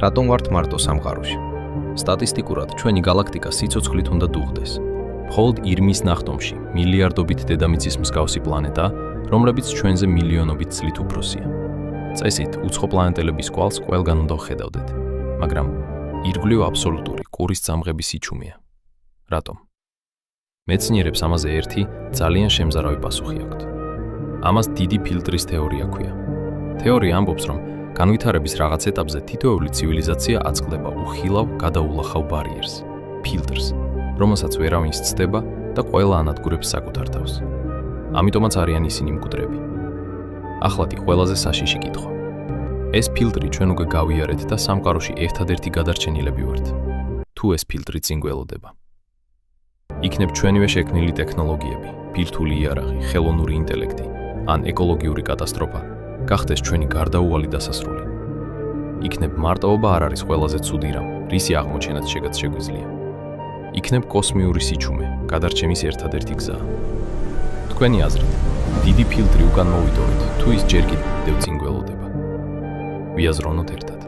რატომ ვართ მარტო სამყაროში? სტატისტიკურად ჩვენი გალაქტიკა სიცოცხლით უნდა დუღდეს. მხოლოდ ირმის ნახტომში მილიარდობით დედამიწის მსგავსი პლანეტა, რომლებიც ჩვენზე მილიონობით წლით უფროსია. წესით უცხო პლანეტელების კვალს ყველგან უნდა ვხედავდეთ, მაგრამ ირგვლივ აბსოლუტური ყურის წამღების სიჩუმეა. რატომ? მეცნიერებს ამაზე ერთი ძალიან შემზარავი პასუხი აქვთ. ამას დიდი ფილტრის თეორია ჰქვია. თეორია ამბობს, რომ განვითარების რაღაც ეტაპზე თითოეული ცივილიზაცია აწყდება უხილავ გადაულახავ ბარიერს, ფილტრს, რომელსაც ვერავინ სცდება და ყველა ანადგურებს საკუთარ თავს. ამიტომაც არიან ისინი მკვდრები. ახლათი ყველაზე საშიში კითხვა. ეს ფილტრი ჩვენ უკვე გავიარეთ და სამყაროში ერთადერთი გადარჩენილები ვართ. თუ ეს ფილტრი წინ გველოდება. იქნებ ჩვენივე შექმნილი ტექნოლოგიები, ბირთვული იარაღი, ხელოვნური ინტელექტი ან ეკოლოგიური კატასტროფა გახდეს ჩვენი გარდაუვალი დასასრული. იქნებ მარტოობა არ არის ყველაზე ცუდი რამ, რისი აღმოჩენაც შეგვიძლია. იქნებ კოსმიური სიჩუმე, გადარჩენის ერთადერთი გზა. თქვენი აზრით, დიდი ფილტრი უკან მოვიდოვით, თუ ის ჯერ კიდევ წინ გველოდება. ვიაზროვნოთ ერთად.